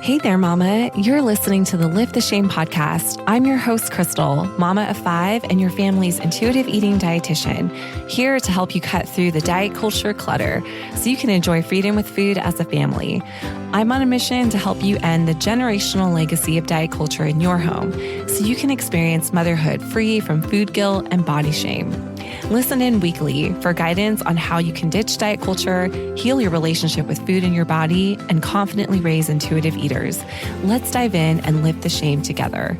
Hey there, Mama. You're listening to the Lift the Shame podcast. I'm your host, Crystal, mama of 5 and your family's intuitive eating dietitian, here to help you cut through the diet culture clutter so you can enjoy freedom with food as a family. I'm on a mission to help you end the generational legacy of diet culture in your home so you can experience motherhood free from food guilt and body shame. Listen in weekly for guidance on how you can ditch diet culture, heal your relationship with food and your body, and confidently raise intuitive eaters. Let's dive in and lift the shame together.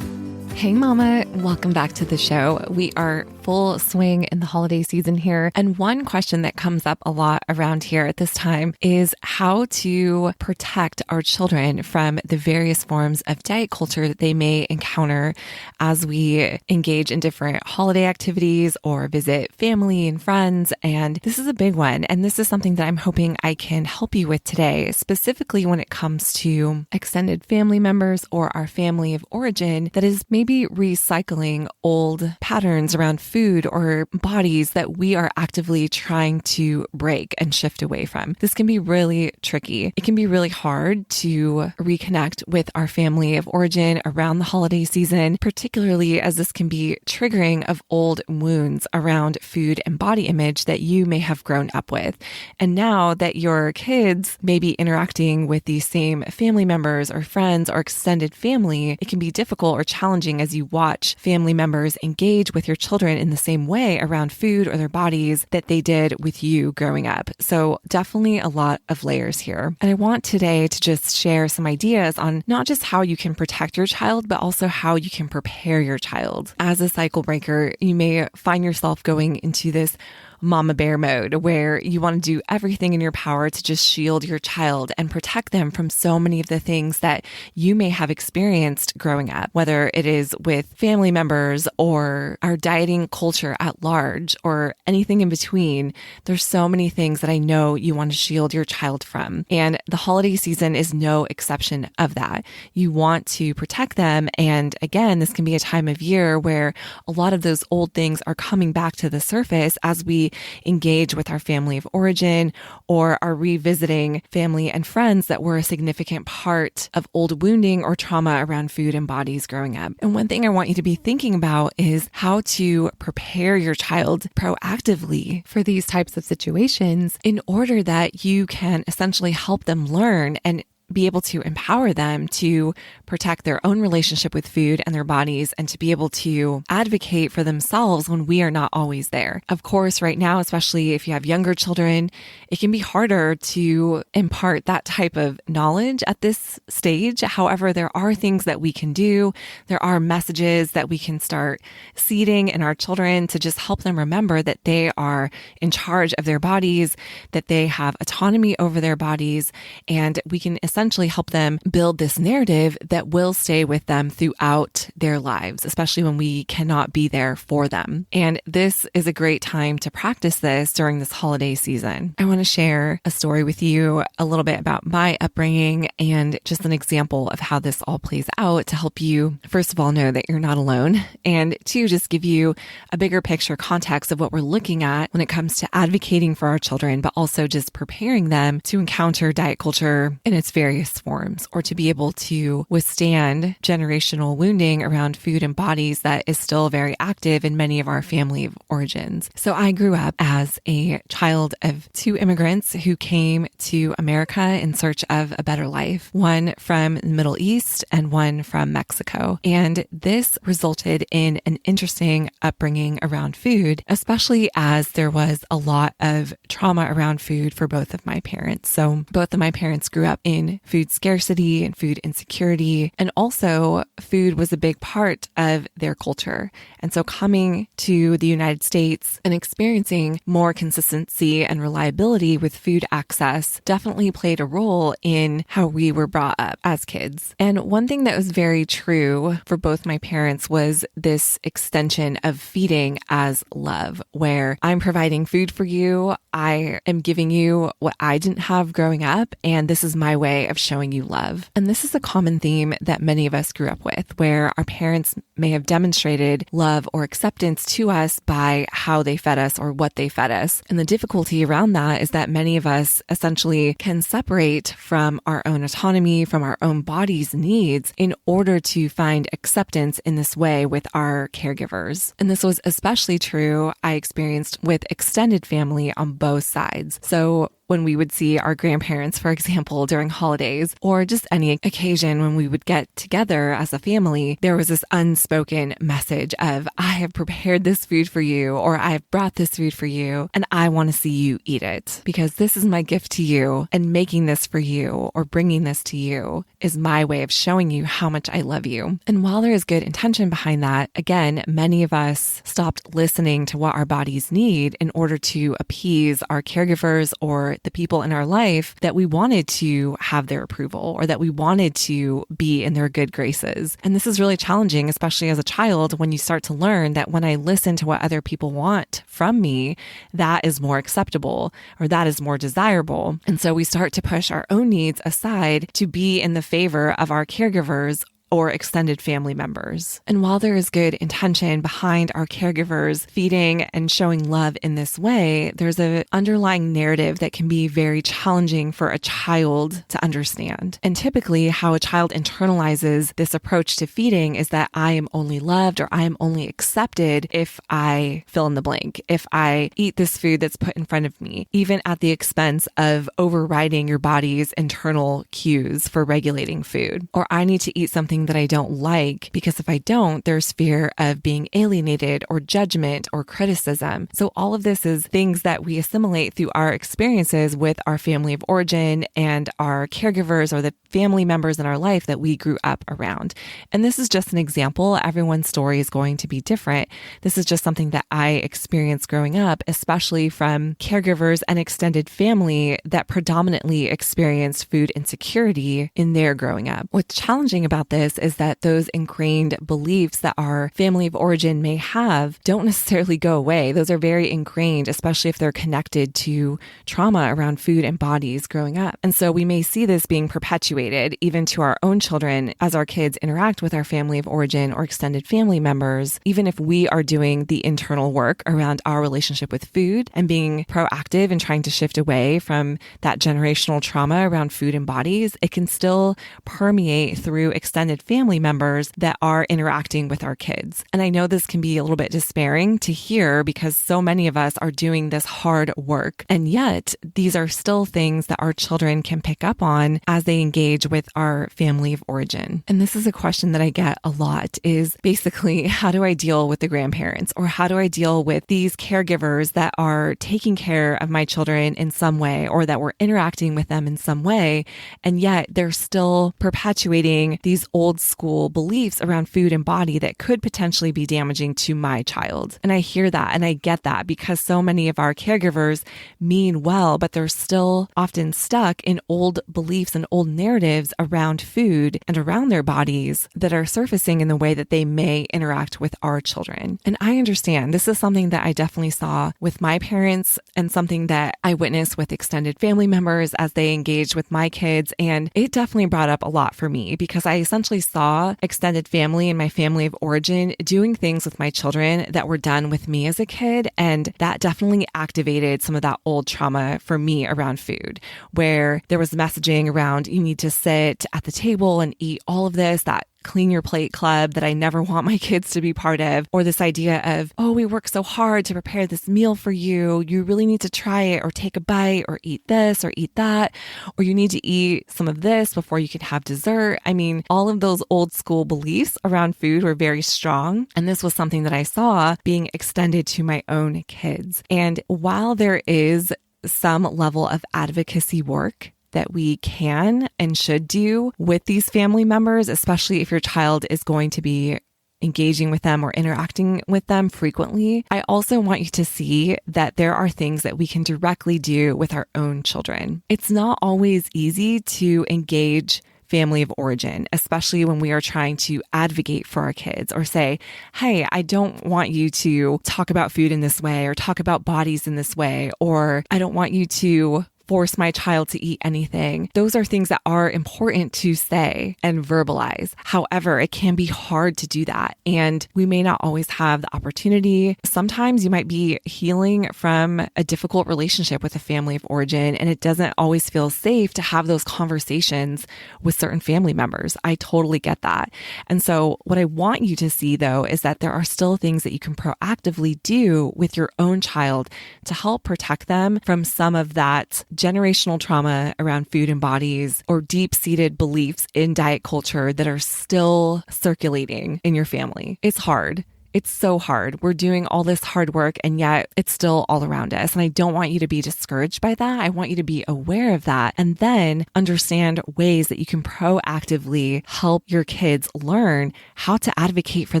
Hey Mama, welcome back to the show. We are full swing in the holiday season here. And one question that comes up a lot around here at this time is how to protect our children from the various forms of diet culture that they may encounter as we engage in different holiday activities or visit family and friends. And this is a big one. And this is something that I'm hoping I can help you with today, specifically when it comes to extended family members or our family of origin that is maybe recycling old patterns around food or bodies that we are actively trying to break and shift away from. This can be really tricky. It can be really hard to reconnect with our family of origin around the holiday season, particularly as this can be triggering of old wounds around food and body image that you may have grown up with. And now that your kids may be interacting with these same family members or friends or extended family, it can be difficult or challenging as you watch family members engage with your children in the same way around food or their bodies that they did with you growing up. So definitely a lot of layers here. And I want today to just share some ideas on not just how you can protect your child, but also how you can prepare your child. As a cycle breaker, you may find yourself going into this mama bear mode where you want to do everything in your power to just shield your child and protect them from so many of the things that you may have experienced growing up, whether it is with family members or our dieting culture at large or anything in between. There's so many things that I know you want to shield your child from. And the holiday season is no exception of that. You want to protect them. And again, this can be a time of year where a lot of those old things are coming back to the surface as we engage with our family of origin or are revisiting family and friends that were a significant part of old wounding or trauma around food and bodies growing up. And one thing I want you to be thinking about is how to prepare your child proactively for these types of situations in order that you can essentially help them learn and be able to empower them to protect their own relationship with food and their bodies and to be able to advocate for themselves when we are not always there. Of course, right now, especially if you have younger children, it can be harder to impart that type of knowledge at this stage. However, there are things that we can do. There are messages that we can start seeding in our children to just help them remember that they are in charge of their bodies, that they have autonomy over their bodies, and we can essentially help them build this narrative that will stay with them throughout their lives, especially when we cannot be there for them. And this is a great time to practice this during this holiday season. I want to share a story with you a little bit about my upbringing and just an example of how this all plays out to help you, first of all, know that you're not alone, and two, just give you a bigger picture context of what we're looking at when it comes to advocating for our children, but also just preparing them to encounter diet culture in its various forms, or to be able to withstand generational wounding around food and bodies that is still very active in many of our family of origins. So I grew up as a child of 2 immigrants who came to America in search of a better life, one from the Middle East and one from Mexico. And this resulted in an interesting upbringing around food, especially as there was a lot of trauma around food for both of my parents. So both of my parents grew up in food scarcity and food insecurity. And also food was a big part of their culture. And so coming to the United States and experiencing more consistency and reliability with food access definitely played a role in how we were brought up as kids. And one thing that was very true for both my parents was this extension of feeding as love, where I'm providing food for you. I am giving you what I didn't have growing up. And this is my way way of showing you love. And this is a common theme that many of us grew up with, where our parents may have demonstrated love or acceptance to us by how they fed us or what they fed us. And the difficulty around that is that many of us essentially can separate from our own autonomy, from our own body's needs in order to find acceptance in this way with our caregivers. And this was especially true, I experienced with extended family on both sides. So when we would see our grandparents, for example, during holidays or just any occasion when we would get together as a family, there was this unspoken message of, I have prepared this food for you, or I have brought this food for you, and I want to see you eat it because this is my gift to you, and making this for you or bringing this to you is my way of showing you how much I love you. And while there is good intention behind that, again, many of us stopped listening to what our bodies need in order to appease our caregivers or the people in our life that we wanted to have their approval or that we wanted to be in their good graces. And this is really challenging, especially as a child, when you start to learn that when I listen to what other people want from me, that is more acceptable or that is more desirable. And so we start to push our own needs aside to be in the favor of our caregivers or extended family members. And while there is good intention behind our caregivers feeding and showing love in this way, there's an underlying narrative that can be very challenging for a child to understand. And typically how a child internalizes this approach to feeding is that I am only loved or I am only accepted if I fill in the blank, if I eat this food that's put in front of me, even at the expense of overriding your body's internal cues for regulating food. Or I need to eat something that I don't like because if I don't, there's fear of being alienated or judgment or criticism. So all of this is things that we assimilate through our experiences with our family of origin and our caregivers or the family members in our life that we grew up around. And this is just an example. Everyone's story is going to be different. This is just something that I experienced growing up, especially from caregivers and extended family that predominantly experienced food insecurity in their growing up. What's challenging about this is that those ingrained beliefs that our family of origin may have don't necessarily go away. Those are very ingrained, especially if they're connected to trauma around food and bodies growing up. And so we may see this being perpetuated even to our own children as our kids interact with our family of origin or extended family members, even if we are doing the internal work around our relationship with food and being proactive and trying to shift away from that generational trauma around food and bodies, it can still permeate through extended family members that are interacting with our kids. And I know this can be a little bit despairing to hear because so many of us are doing this hard work. And yet these are still things that our children can pick up on as they engage with our family of origin. And this is a question that I get a lot is basically, how do I deal with the grandparents or how do I deal with these caregivers that are taking care of my children in some way or that we're interacting with them in some way, and yet they're still perpetuating these old school beliefs around food and body that could potentially be damaging to my child. And I hear that and I get that because so many of our caregivers mean well, but they're still often stuck in old beliefs and old narratives around food and around their bodies that are surfacing in the way that they may interact with our children. And I understand this is something that I definitely saw with my parents and something that I witnessed with extended family members as they engaged with my kids. And it definitely brought up a lot for me because I essentially saw extended family and my family of origin doing things with my children that were done with me as a kid. And that definitely activated some of that old trauma for me around food, where there was messaging around you need to sit at the table and eat all of this, that clean your plate club that I never want my kids to be part of, or this idea of, oh, we work so hard to prepare this meal for you. You really need to try it or take a bite or eat this or eat that, or you need to eat some of this before you can have dessert. I mean, all of those old school beliefs around food were very strong. And this was something that I saw being extended to my own kids. And while there is some level of advocacy work that we can and should do with these family members, especially if your child is going to be engaging with them or interacting with them frequently, I also want you to see that there are things that we can directly do with our own children. It's not always easy to engage family of origin, especially when we are trying to advocate for our kids or say, hey, I don't want you to talk about food in this way or talk about bodies in this way, or I don't want you to force my child to eat anything. Those are things that are important to say and verbalize. However, it can be hard to do that. And we may not always have the opportunity. Sometimes you might be healing from a difficult relationship with a family of origin, and it doesn't always feel safe to have those conversations with certain family members. I totally get that. And so what I want you to see though, is that there are still things that you can proactively do with your own child to help protect them from some of that generational trauma around food and bodies or deep-seated beliefs in diet culture that are still circulating in your family. It's hard. It's so hard. We're doing all this hard work and yet it's still all around us. And I don't want you to be discouraged by that. I want you to be aware of that and then understand ways that you can proactively help your kids learn how to advocate for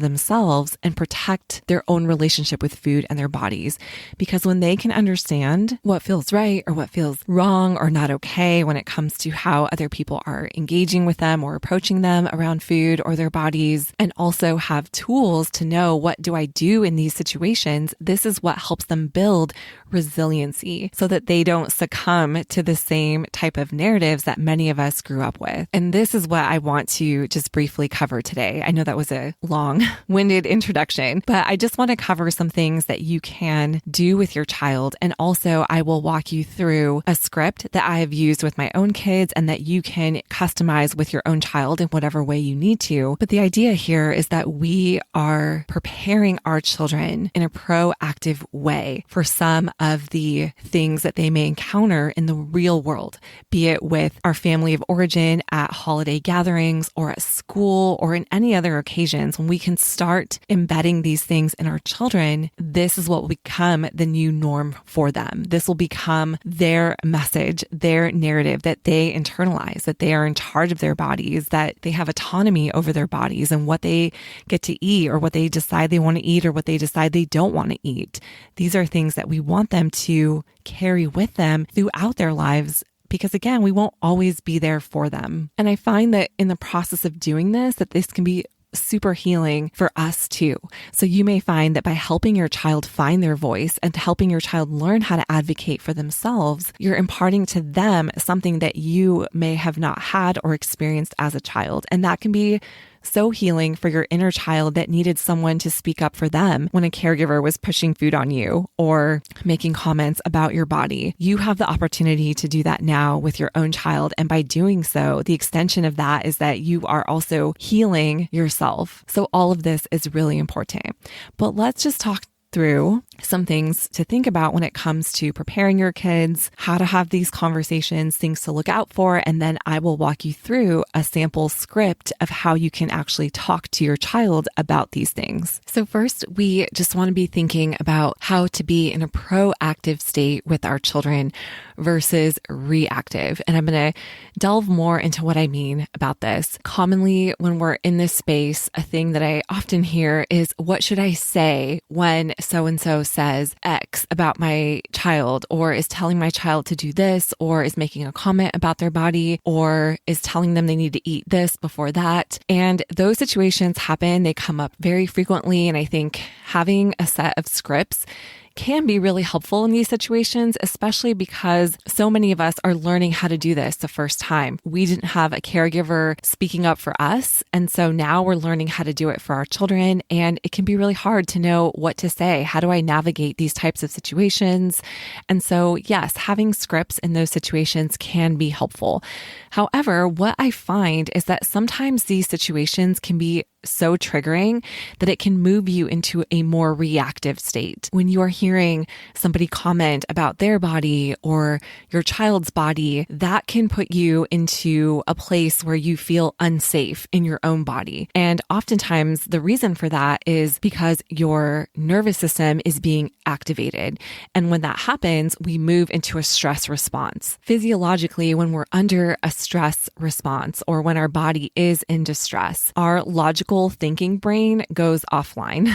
themselves and protect their own relationship with food and their bodies. Because when they can understand what feels right or what feels wrong or not okay when it comes to how other people are engaging with them or approaching them around food or their bodies, and also have tools to know what do I do in these situations, this is what helps them build resiliency so that they don't succumb to the same type of narratives that many of us grew up with. And this is what I want to just briefly cover today. I know that was a long-winded introduction, but I just want to cover some things that you can do with your child. And also I will walk you through a script that I have used with my own kids and that you can customize with your own child in whatever way you need to. But the idea here is that we are preparing our children in a proactive way for some of the things that they may encounter in the real world, be it with our family of origin at holiday gatherings or at school or in any other occasions. When we can start embedding these things in our children, this is what will become the new norm for them. This will become their message, their narrative that they internalize, that they are in charge of their bodies, that they have autonomy over their bodies and what they get to eat or what they decide they want to eat or what they decide they don't want to eat. These are things that we want them to carry with them throughout their lives because again, we won't always be there for them. And I find that in the process of doing this, that this can be super healing for us too. So you may find that by helping your child find their voice and helping your child learn how to advocate for themselves, you're imparting to them something that you may have not had or experienced as a child. And that can be so healing for your inner child that needed someone to speak up for them when a caregiver was pushing food on you or making comments about your body. You have the opportunity to do that now with your own child. And by doing so, the extension of that is that you are also healing yourself. So all of this is really important. But let's just talk through some things to think about when it comes to preparing your kids, how to have these conversations, things to look out for, and then I will walk you through a sample script of how you can actually talk to your child about these things. So first, we just want to be thinking about how to be in a proactive state with our children versus reactive. And I'm going to delve more into what I mean about this. Commonly, when we're in this space, a thing that I often hear is, what should I say when so-and-so says X about my child, or is telling my child to do this, or is making a comment about their body, or is telling them they need to eat this before that. And those situations happen. They come up very frequently. And I think having a set of scripts can be really helpful in these situations, especially because so many of us are learning how to do this the first time. We didn't have a caregiver speaking up for us. And so now we're learning how to do it for our children. And it can be really hard to know what to say. How do I navigate these types of situations? And so, yes, having scripts in those situations can be helpful. However, what I find is that sometimes these situations can be so triggering that it can move you into a more reactive state. When you are hearing somebody comment about their body or your child's body, that can put you into a place where you feel unsafe in your own body. And oftentimes the reason for that is because your nervous system is being activated. And when that happens, we move into a stress response. Physiologically, when we're under a stress response or when our body is in distress, our logical logical thinking brain goes offline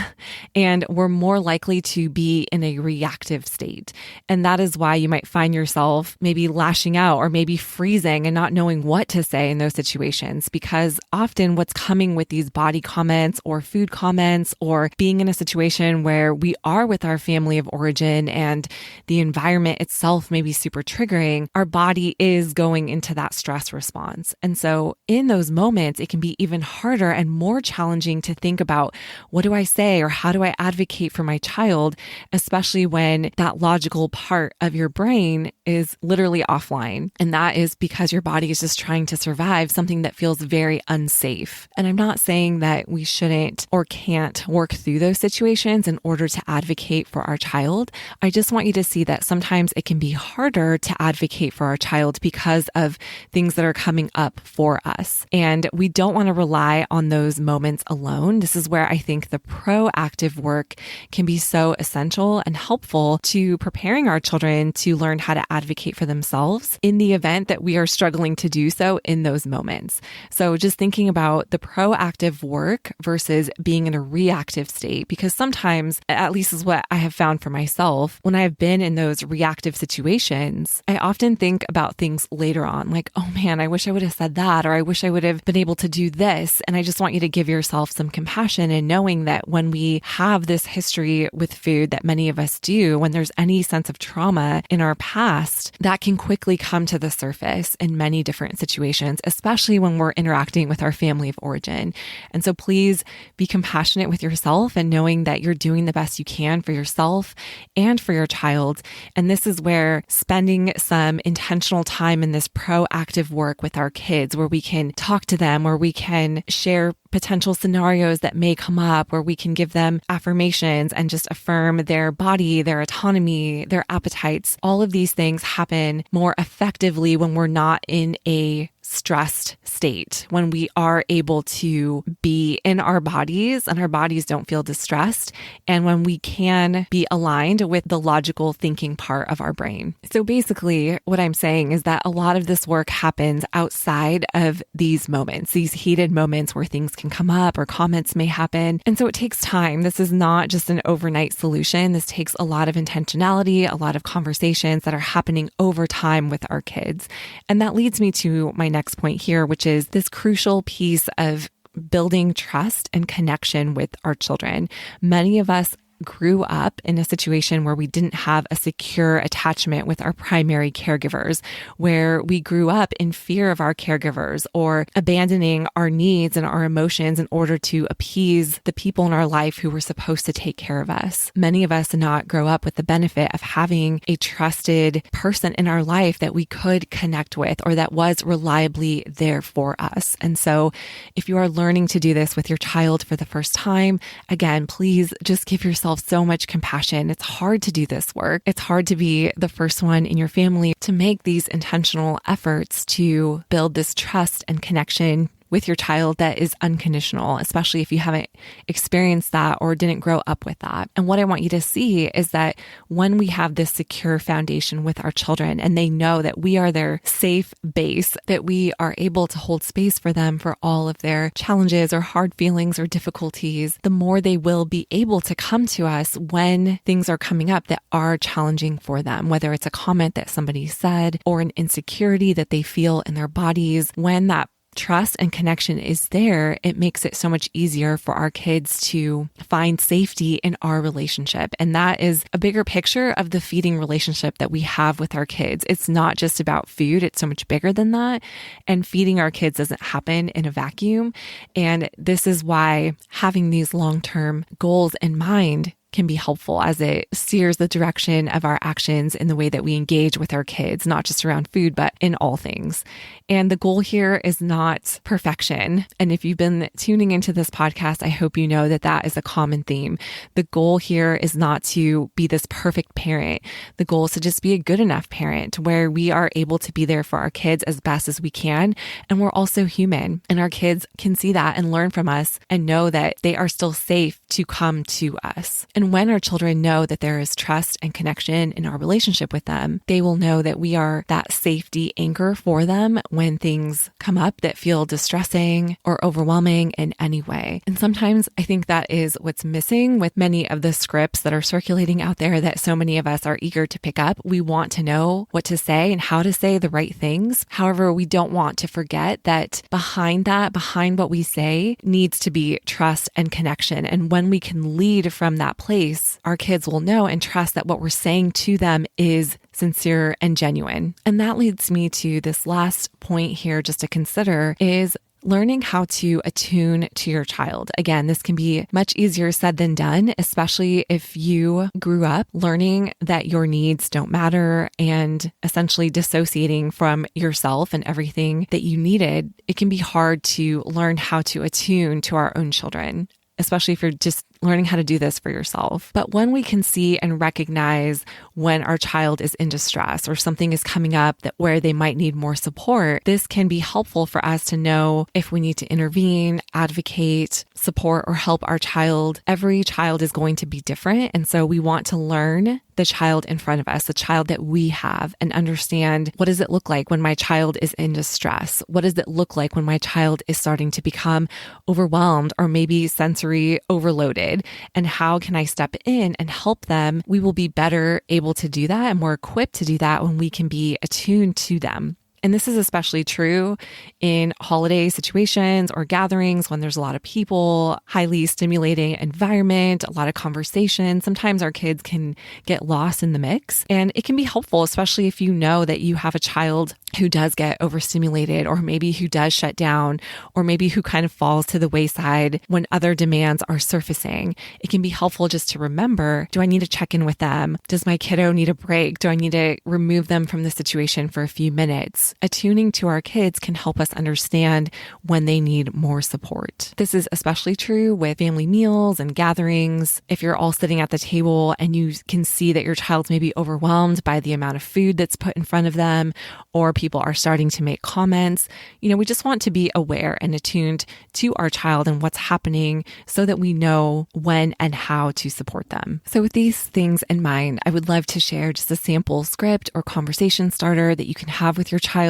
and we're more likely to be in a reactive state. And that is why you might find yourself maybe lashing out or maybe freezing and not knowing what to say in those situations, because often what's coming with these body comments or food comments or being in a situation where we are with our family of origin and the environment itself may be super triggering, our body is going into that stress response. And so in those moments, it can be even harder and more challenging to think about, what do I say or how do I advocate for my child, especially when that logical part of your brain is literally offline. And that is because your body is just trying to survive something that feels very unsafe. And I'm not saying that we shouldn't or can't work through those situations in order to advocate for our child. I just want you to see that sometimes it can be harder to advocate for our child because of things that are coming up for us. And we don't want to rely on those moments alone. This is where I think the proactive work can be so essential and helpful to preparing our children to learn how to advocate for themselves in the event that we are struggling to do so in those moments. So just thinking about the proactive work versus being in a reactive state, because sometimes, at least is what I have found for myself, when I have been in those reactive situations, I often think about things later on, like, oh man, I wish I would have said that, or I wish I would have been able to do this. And I just want you to give yourself some compassion in knowing that when we have this history with food that many of us do, when there's any sense of trauma in our past, that can quickly come to the surface in many different situations, especially when we're interacting with our family of origin. And so please be compassionate with yourself and knowing that you're doing the best you can for yourself and for your child. And this is where spending some intentional time in this proactive work with our kids, where we can talk to them, where we can share potential scenarios that may come up, where we can give them affirmations and just affirm their body, their autonomy, their appetites. All of these things happen more effectively when we're not in a stressed state, when we are able to be in our bodies and our bodies don't feel distressed, and when we can be aligned with the logical thinking part of our brain. So basically, what I'm saying is that a lot of this work happens outside of these moments, these heated moments where things can come up or comments may happen. And so it takes time. This is not just an overnight solution. This takes a lot of intentionality, a lot of conversations that are happening over time with our kids. And that leads me to my next point here, which is this crucial piece of building trust and connection with our children. Many of us grew up in a situation where we didn't have a secure attachment with our primary caregivers, where we grew up in fear of our caregivers or abandoning our needs and our emotions in order to appease the people in our life who were supposed to take care of us. Many of us did not grow up with the benefit of having a trusted person in our life that we could connect with or that was reliably there for us. And so if you are learning to do this with your child for the first time, again, please just give yourself so much compassion. It's hard to do this work. It's hard to be the first one in your family to make these intentional efforts to build this trust and connection with your child that is unconditional, especially if you haven't experienced that or didn't grow up with that. And what I want you to see is that when we have this secure foundation with our children and they know that we are their safe base, that we are able to hold space for them for all of their challenges or hard feelings or difficulties, the more they will be able to come to us when things are coming up that are challenging for them, whether it's a comment that somebody said or an insecurity that they feel in their bodies. When that trust and connection is there, it makes it so much easier for our kids to find safety in our relationship. And that is a bigger picture of the feeding relationship that we have with our kids. It's not just about food. It's so much bigger than that. And feeding our kids doesn't happen in a vacuum. And this is why having these long-term goals in mind can be helpful as it steers the direction of our actions in the way that we engage with our kids, not just around food, but in all things. And the goal here is not perfection. And if you've been tuning into this podcast, I hope you know that that is a common theme. The goal here is not to be this perfect parent. The goal is to just be a good enough parent where we are able to be there for our kids as best as we can. And we're also human, and our kids can see that and learn from us and know that they are still safe to come to us. And And when our children know that there is trust and connection in our relationship with them, they will know that we are that safety anchor for them when things come up that feel distressing or overwhelming in any way. And sometimes I think that is what's missing with many of the scripts that are circulating out there that so many of us are eager to pick up. We want to know what to say and how to say the right things. However, we don't want to forget that behind what we say needs to be trust and connection. And when we can lead from that place, our kids will know and trust that what we're saying to them is sincere and genuine. And that leads me to this last point here just to consider is learning how to attune to your child. Again, this can be much easier said than done, especially if you grew up learning that your needs don't matter and essentially dissociating from yourself and everything that you needed. It can be hard to learn how to attune to our own children, especially if you're just learning how to do this for yourself. But when we can see and recognize when our child is in distress or something is coming up that where they might need more support, this can be helpful for us to know if we need to intervene, advocate, support, or help our child. Every child is going to be different. And so we want to learn the child in front of us, the child that we have, and understand what does it look like when my child is in distress? What does it look like when my child is starting to become overwhelmed or maybe sensory overloaded? And how can I step in and help them? We will be better able to do that and more equipped to do that when we can be attuned to them. And this is especially true in holiday situations or gatherings when there's a lot of people, highly stimulating environment, a lot of conversation. Sometimes our kids can get lost in the mix, and it can be helpful, especially if you know that you have a child who does get overstimulated or maybe who does shut down or maybe who kind of falls to the wayside when other demands are surfacing. It can be helpful just to remember, do I need to check in with them? Does my kiddo need a break? Do I need to remove them from the situation for a few minutes? Attuning to our kids can help us understand when they need more support. This is especially true with family meals and gatherings. If you're all sitting at the table and you can see that your child's maybe overwhelmed by the amount of food that's put in front of them, or people are starting to make comments, we just want to be aware and attuned to our child and what's happening so that we know when and how to support them. So with these things in mind, I would love to share just a sample script or conversation starter that you can have with your child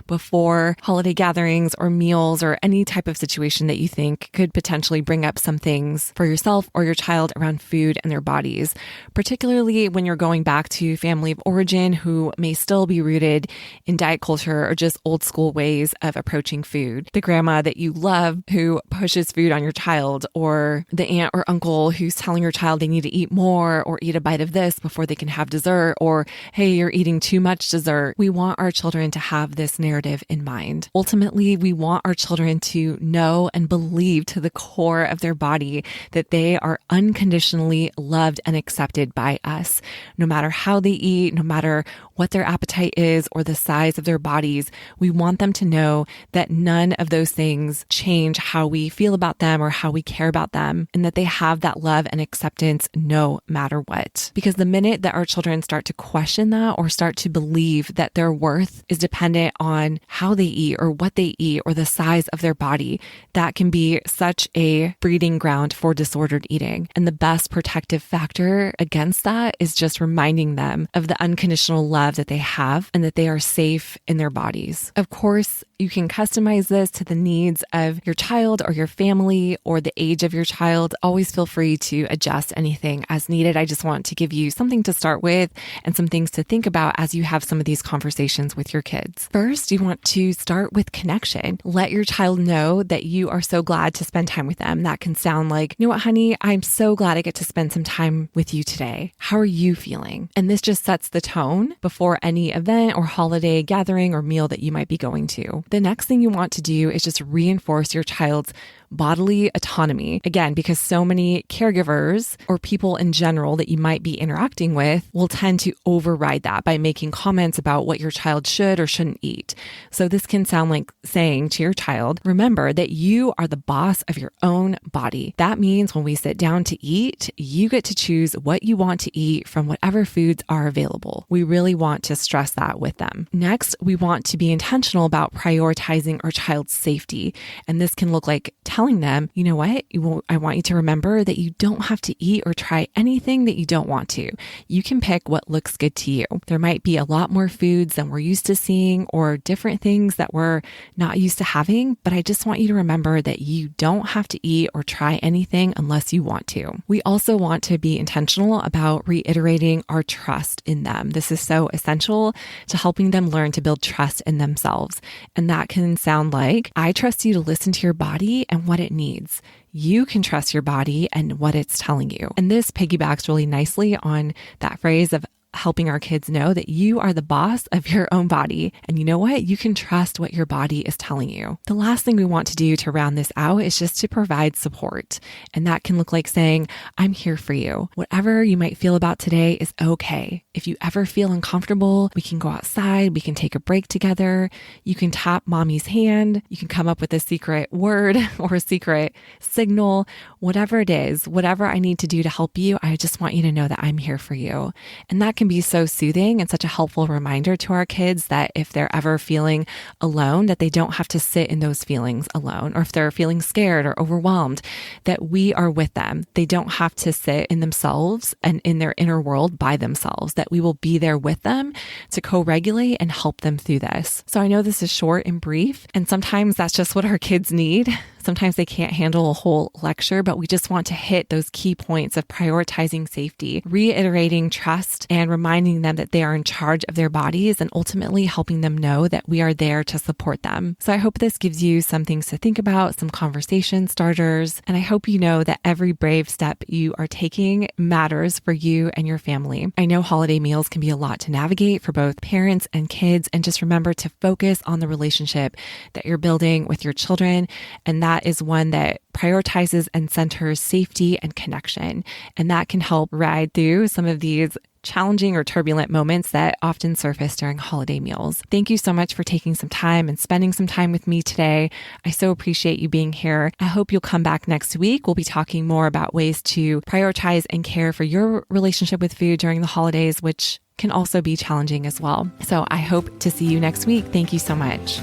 before holiday gatherings or meals or any type of situation that you think could potentially bring up some things for yourself or your child around food and their bodies, particularly when you're going back to family of origin who may still be rooted in diet culture or just old school ways of approaching food. The grandma that you love who pushes food on your child, or the aunt or uncle who's telling your child they need to eat more or eat a bite of this before they can have dessert, or hey, you're eating too much dessert. We want our children to have this narrative in mind. Ultimately, we want our children to know and believe to the core of their body that they are unconditionally loved and accepted by us. No matter how they eat, no matter what their appetite is or the size of their bodies, we want them to know that none of those things change how we feel about them or how we care about them, and that they have that love and acceptance no matter what. Because the minute that our children start to question that or start to believe that their worth is dependent on how they eat or what they eat or the size of their body, that can be such a breeding ground for disordered eating. And the best protective factor against that is just reminding them of the unconditional love that they have and that they are safe in their bodies. Of course, you can customize this to the needs of your child or your family or the age of your child. Always feel free to adjust anything as needed. I just want to give you something to start with and some things to think about as you have some of these conversations with your kids. First, you want to start with connection. Let your child know that you are so glad to spend time with them. That can sound like, you know what, honey, I'm so glad I get to spend some time with you today. How are you feeling? And this just sets the tone before any event or holiday gathering or meal that you might be going to. The next thing you want to do is just reinforce your child's bodily autonomy. Again, because so many caregivers or people in general that you might be interacting with will tend to override that by making comments about what your child should or shouldn't eat. So this can sound like saying to your child, remember that you are the boss of your own body. That means when we sit down to eat, you get to choose what you want to eat from whatever foods are available. We really want to stress that with them. Next, Next, we want to be intentional about prioritizing our child's safety. And this can look like telling them, you know what, I want you to remember that you don't have to eat or try anything that you don't want to. You can pick what looks good to you. There might be a lot more foods than we're used to seeing or different things that we're not used to having, but I just want you to remember that you don't have to eat or try anything unless you want to. We also want to be intentional about reiterating our trust in them. This is so essential to helping them learn to build trust in themselves. And that can sound like, I trust you to listen to your body and what it needs. You can trust your body and what it's telling you. And this piggybacks really nicely on that phrase of helping our kids know that you are the boss of your own body. And you know what? You can trust what your body is telling you. The last thing we want to do to round this out is just to provide support. And that can look like saying, I'm here for you. Whatever you might feel about today is okay. If you ever feel uncomfortable, we can go outside, we can take a break together. You can tap mommy's hand. You can come up with a secret word or a secret signal, whatever it is, whatever I need to do to help you. I just want you to know that I'm here for you. And that can be so soothing and such a helpful reminder to our kids that if they're ever feeling alone, that they don't have to sit in those feelings alone, or if they're feeling scared or overwhelmed, that we are with them. They don't have to sit in themselves and in their inner world by themselves, that we will be there with them to co-regulate and help them through this. So I know this is short and brief, and sometimes that's just what our kids need. Sometimes they can't handle a whole lecture, but we just want to hit those key points of prioritizing safety, reiterating trust, and reminding them that they are in charge of their bodies, and ultimately helping them know that we are there to support them. So I hope this gives you some things to think about, some conversation starters, and I hope you know that every brave step you are taking matters for you and your family. I know holiday meals can be a lot to navigate for both parents and kids, and just remember to focus on the relationship that you're building with your children, and that is one that prioritizes and centers safety and connection. And that can help ride through some of these challenging or turbulent moments that often surface during holiday meals. Thank you so much for taking some time and spending some time with me today. I so appreciate you being here. I hope you'll come back next week. We'll be talking more about ways to prioritize and care for your relationship with food during the holidays, which can also be challenging as well. So I hope to see you next week. Thank you so much.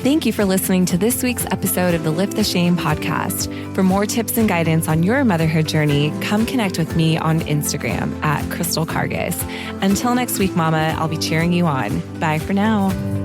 Thank you for listening to this week's episode of the Lift the Shame podcast. For more tips and guidance on your motherhood journey, come connect with me on Instagram at Crystal Cargis. Until next week, Mama, I'll be cheering you on. Bye for now.